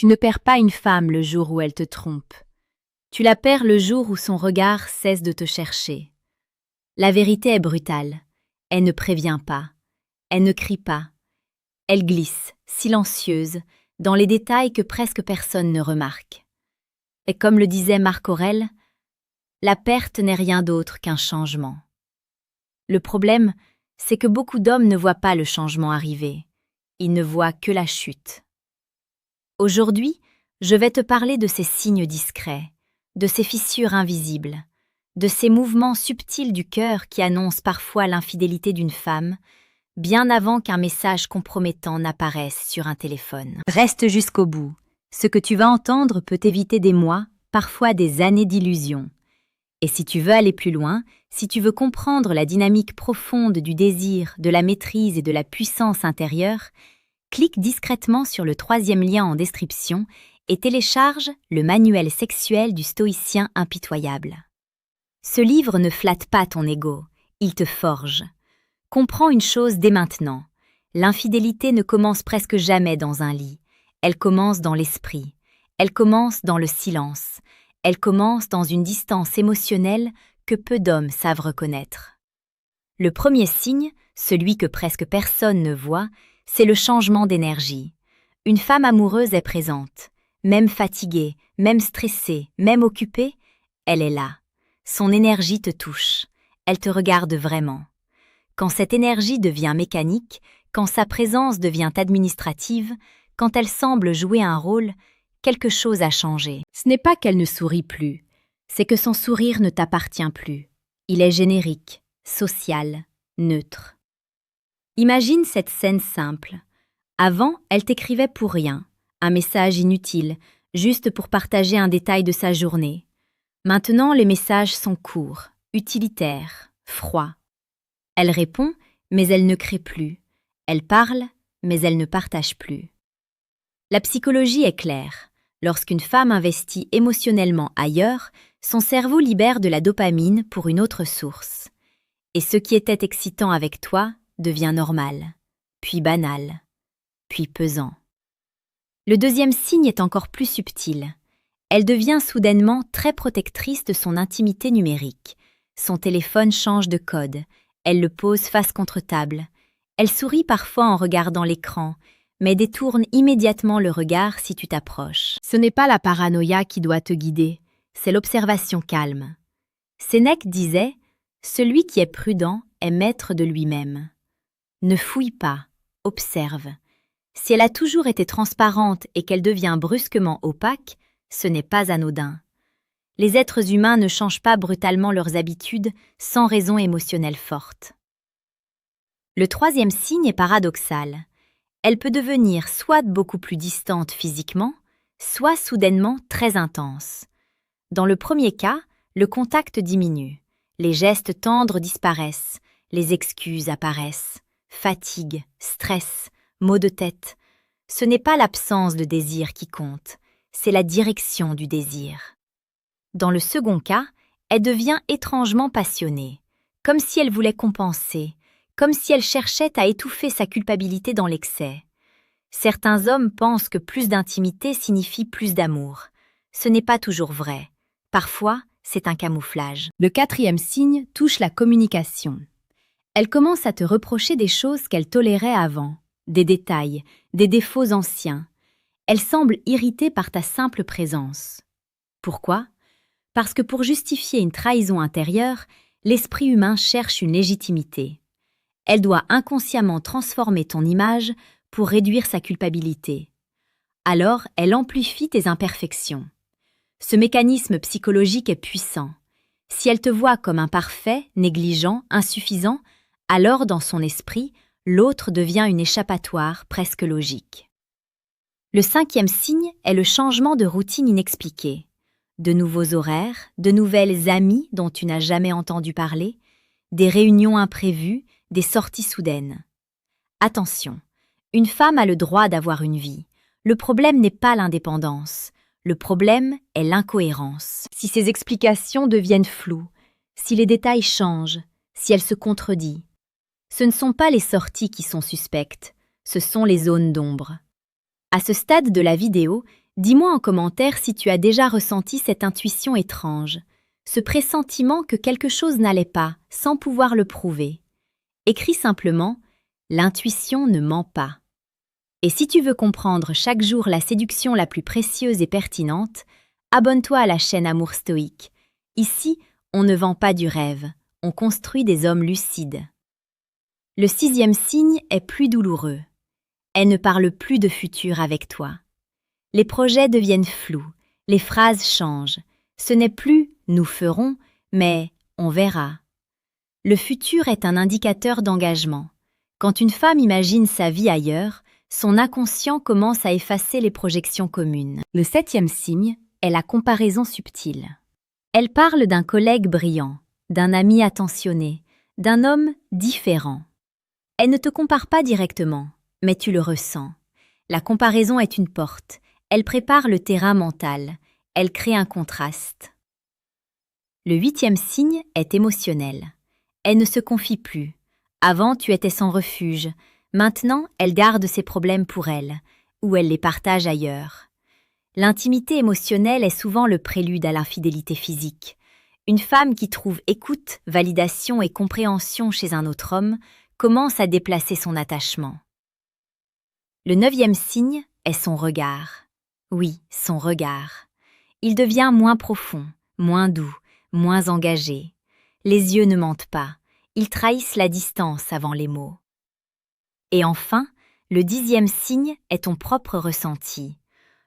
Tu ne perds pas une femme le jour où elle te trompe. Tu la perds le jour où son regard cesse de te chercher. La vérité est brutale. Elle ne prévient pas. Elle ne crie pas. Elle glisse, silencieuse, dans les détails que presque personne ne remarque. Et comme le disait Marc Aurèle, la perte n'est rien d'autre qu'un changement. Le problème, c'est que beaucoup d'hommes ne voient pas le changement arriver. Ils ne voient que la chute. Aujourd'hui, je vais te parler de ces signes discrets, de ces fissures invisibles, de ces mouvements subtils du cœur qui annoncent parfois l'infidélité d'une femme, bien avant qu'un message compromettant n'apparaisse sur un téléphone. Reste jusqu'au bout. Ce que tu vas entendre peut éviter des mois, parfois des années d'illusions. Et si tu veux aller plus loin, si tu veux comprendre la dynamique profonde du désir, de la maîtrise et de la puissance intérieure, clique discrètement sur le 3e lien en description et télécharge le manuel sexuel du stoïcien impitoyable. Ce livre ne flatte pas ton ego, il te forge. Comprends une chose dès maintenant, l'infidélité ne commence presque jamais dans un lit, elle commence dans l'esprit, elle commence dans le silence, elle commence dans une distance émotionnelle que peu d'hommes savent reconnaître. Le premier signe, celui que presque personne ne voit, c'est le changement d'énergie. Une femme amoureuse est présente, même fatiguée, même stressée, même occupée, elle est là. Son énergie te touche, elle te regarde vraiment. Quand cette énergie devient mécanique, quand sa présence devient administrative, quand elle semble jouer un rôle, quelque chose a changé. Ce n'est pas qu'elle ne sourit plus, c'est que son sourire ne t'appartient plus. Il est générique, social, neutre. Imagine cette scène simple. Avant, elle t'écrivait pour rien, un message inutile, juste pour partager un détail de sa journée. Maintenant, les messages sont courts, utilitaires, froids. Elle répond, mais elle ne crée plus. Elle parle, mais elle ne partage plus. La psychologie est claire. Lorsqu'une femme investit émotionnellement ailleurs, son cerveau libère de la dopamine pour une autre source. Et ce qui était excitant avec toi devient normal, puis banal, puis pesant. Le deuxième signe est encore plus subtil. Elle devient soudainement très protectrice de son intimité numérique. Son téléphone change de code, elle le pose face contre table. Elle sourit parfois en regardant l'écran, mais détourne immédiatement le regard si tu t'approches. Ce n'est pas la paranoïa qui doit te guider, c'est l'observation calme. Sénèque disait « Celui qui est prudent est maître de lui-même ». Ne fouille pas, observe. Si elle a toujours été transparente et qu'elle devient brusquement opaque, ce n'est pas anodin. Les êtres humains ne changent pas brutalement leurs habitudes sans raison émotionnelle forte. Le troisième signe est paradoxal. Elle peut devenir soit beaucoup plus distante physiquement, soit soudainement très intense. Dans le premier cas, le contact diminue, les gestes tendres disparaissent, les excuses apparaissent, fatigue, stress, maux de tête. Ce n'est pas l'absence de désir qui compte, c'est la direction du désir. Dans le second cas, elle devient étrangement passionnée, comme si elle voulait compenser, comme si elle cherchait à étouffer sa culpabilité dans l'excès. Certains hommes pensent que plus d'intimité signifie plus d'amour. Ce n'est pas toujours vrai. Parfois, c'est un camouflage. Le quatrième signe touche la communication. Elle commence à te reprocher des choses qu'elle tolérait avant, des détails, des défauts anciens. Elle semble irritée par ta simple présence. Pourquoi ? Parce que pour justifier une trahison intérieure, l'esprit humain cherche une légitimité. Elle doit inconsciemment transformer ton image pour réduire sa culpabilité. Alors, elle amplifie tes imperfections. Ce mécanisme psychologique est puissant. Si elle te voit comme imparfait, négligent, insuffisant, alors dans son esprit, l'autre devient une échappatoire presque logique. Le cinquième signe est le changement de routine inexpliqué. De nouveaux horaires, de nouvelles amies dont tu n'as jamais entendu parler, des réunions imprévues, des sorties soudaines. Attention, une femme a le droit d'avoir une vie. Le problème n'est pas l'indépendance. Le problème est l'incohérence. Si ces explications deviennent floues, si les détails changent, si elle se contredit, ce ne sont pas les sorties qui sont suspectes, ce sont les zones d'ombre. À ce stade de la vidéo, Dis-moi en commentaire si tu as déjà ressenti cette intuition étrange, ce pressentiment que quelque chose n'allait pas, sans pouvoir le prouver. Écris simplement « L'intuition ne ment pas ». Et si tu veux comprendre chaque jour la séduction la plus précieuse et pertinente, abonne-toi à la chaîne Amour Stoïque. Ici, on ne vend pas du rêve, on construit des hommes lucides. Le 6e signe est plus douloureux. Elle ne parle plus de futur avec toi. Les projets deviennent flous, les phrases changent. Ce n'est plus « nous ferons », mais « on verra ». Le futur est un indicateur d'engagement. Quand une femme imagine sa vie ailleurs, son inconscient commence à effacer les projections communes. Le 7e signe est la comparaison subtile. Elle parle d'un collègue brillant, d'un ami attentionné, d'un homme différent. Elle ne te compare pas directement, mais tu le ressens. La comparaison est une porte. Elle prépare le terrain mental. Elle crée un contraste. Le 8e signe est émotionnel. Elle ne se confie plus. Avant, tu étais son refuge. Maintenant, elle garde ses problèmes pour elle, ou elle les partage ailleurs. L'intimité émotionnelle est souvent le prélude à l'infidélité physique. Une femme qui trouve écoute, validation et compréhension chez un autre homme commence à déplacer son attachement. Le 9e signe est son regard. Oui, son regard. Il devient moins profond, moins doux, moins engagé. Les yeux ne mentent pas, ils trahissent la distance avant les mots. Et enfin, le 10e signe est ton propre ressenti.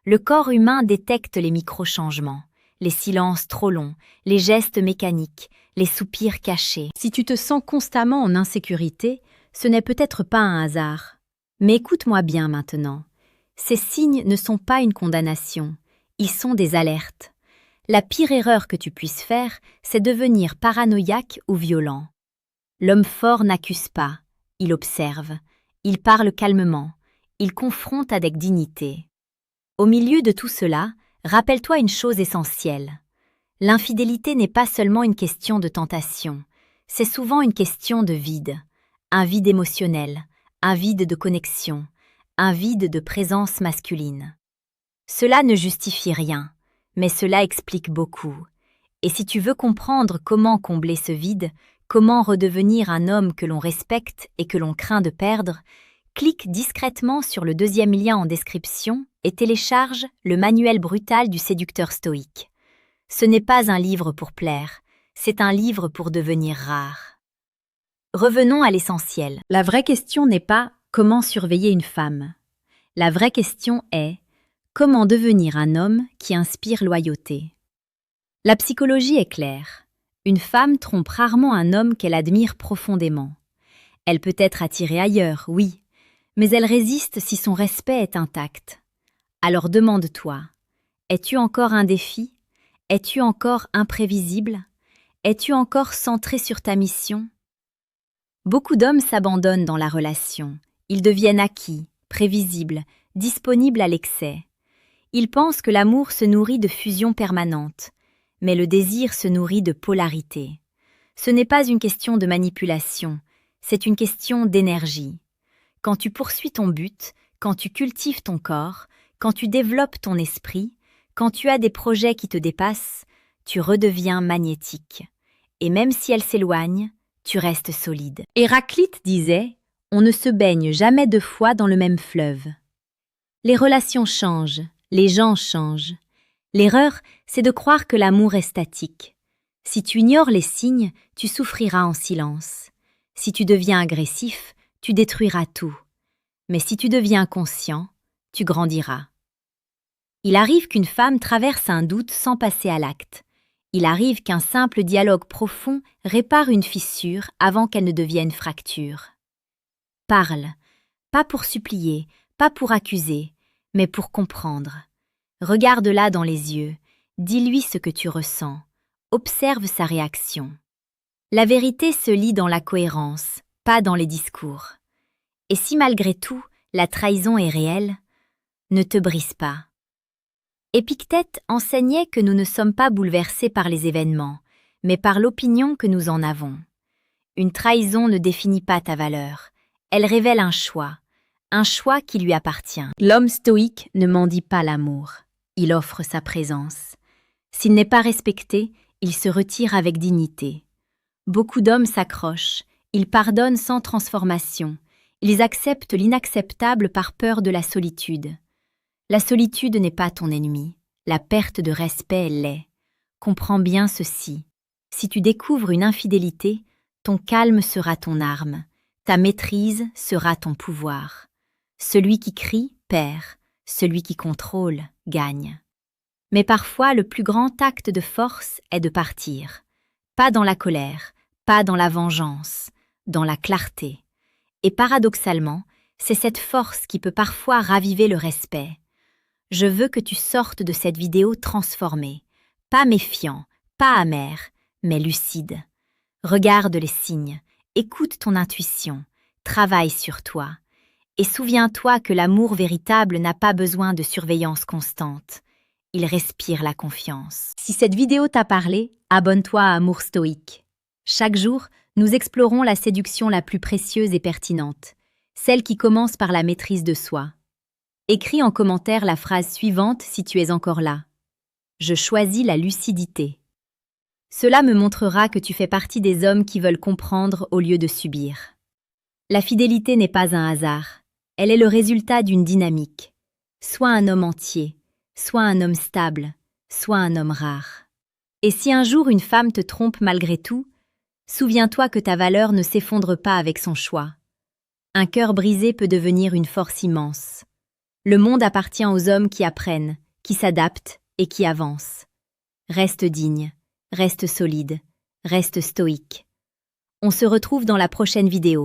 Le corps humain détecte les micro-changements, les silences trop longs, les gestes mécaniques, les soupirs cachés. Si tu te sens constamment en insécurité, ce n'est peut-être pas un hasard. Mais écoute-moi bien maintenant. Ces signes ne sont pas une condamnation, ils sont des alertes. La pire erreur que tu puisses faire, c'est devenir paranoïaque ou violent. L'homme fort n'accuse pas, il observe, il parle calmement, il confronte avec dignité. Au milieu de tout cela, rappelle-toi une chose essentielle. L'infidélité n'est pas seulement une question de tentation, c'est souvent une question de vide. Un vide émotionnel, un vide de connexion, un vide de présence masculine. Cela ne justifie rien, mais cela explique beaucoup. Et si tu veux comprendre comment combler ce vide, comment redevenir un homme que l'on respecte et que l'on craint de perdre, clique discrètement sur le 2e lien en description et télécharge le manuel brutal du séducteur stoïque. Ce n'est pas un livre pour plaire, c'est un livre pour devenir rare. Revenons à l'essentiel. La vraie question n'est pas « comment surveiller une femme ?» La vraie question est « comment devenir un homme qui inspire loyauté ?» La psychologie est claire. Une femme trompe rarement un homme qu'elle admire profondément. Elle peut être attirée ailleurs, oui, mais elle résiste si son respect est intact. Alors demande-toi, es-tu encore un défi? Es-tu encore imprévisible? Es-tu encore centré sur ta mission? Beaucoup d'hommes s'abandonnent dans la relation. Ils deviennent acquis, prévisibles, disponibles à l'excès. Ils pensent que l'amour se nourrit de fusion permanente, mais le désir se nourrit de polarité. Ce n'est pas une question de manipulation, c'est une question d'énergie. Quand tu poursuis ton but, quand tu cultives ton corps, quand tu développes ton esprit, quand tu as des projets qui te dépassent, tu redeviens magnétique. Et même si elle s'éloigne, tu restes solide. Héraclite disait « On ne se baigne jamais 2 fois dans le même fleuve ». Les relations changent, les gens changent. L'erreur, c'est de croire que l'amour est statique. Si tu ignores les signes, tu souffriras en silence. Si tu deviens agressif, tu détruiras tout. Mais si tu deviens conscient, tu grandiras. Il arrive qu'une femme traverse un doute sans passer à l'acte. Il arrive qu'un simple dialogue profond répare une fissure avant qu'elle ne devienne fracture. Parle, pas pour supplier, pas pour accuser, mais pour comprendre. Regarde-la dans les yeux, dis-lui ce que tu ressens, observe sa réaction. La vérité se lit dans la cohérence, pas dans les discours. Et si malgré tout, la trahison est réelle, ne te brise pas. Épictète enseignait que nous ne sommes pas bouleversés par les événements, mais par l'opinion que nous en avons. Une trahison ne définit pas ta valeur, elle révèle un choix qui lui appartient. L'homme stoïque ne mendie pas l'amour, il offre sa présence. S'il n'est pas respecté, il se retire avec dignité. Beaucoup d'hommes s'accrochent, ils pardonnent sans transformation, ils acceptent l'inacceptable par peur de la solitude. La solitude n'est pas ton ennemi, la perte de respect l'est. Comprends bien ceci. Si tu découvres une infidélité, ton calme sera ton arme, ta maîtrise sera ton pouvoir. Celui qui crie perd, celui qui contrôle gagne. Mais parfois, le plus grand acte de force est de partir. Pas dans la colère, pas dans la vengeance, dans la clarté. Et paradoxalement, c'est cette force qui peut parfois raviver le respect. Je veux que tu sortes de cette vidéo transformée, pas méfiant, pas amer, mais lucide. Regarde les signes, écoute ton intuition, travaille sur toi. Et souviens-toi que l'amour véritable n'a pas besoin de surveillance constante. Il respire la confiance. Si cette vidéo t'a parlé, abonne-toi à Amour Stoïque. Chaque jour, nous explorons la séduction la plus précieuse et pertinente, celle qui commence par la maîtrise de soi. Écris en commentaire la phrase suivante si tu es encore là. Je choisis la lucidité. Cela me montrera que tu fais partie des hommes qui veulent comprendre au lieu de subir. La fidélité n'est pas un hasard. Elle est le résultat d'une dynamique. Soit un homme entier, soit un homme stable, soit un homme rare. Et si un jour une femme te trompe malgré tout, souviens-toi que ta valeur ne s'effondre pas avec son choix. Un cœur brisé peut devenir une force immense. Le monde appartient aux hommes qui apprennent, qui s'adaptent et qui avancent. Reste digne, reste solide, reste stoïque. On se retrouve dans la prochaine vidéo.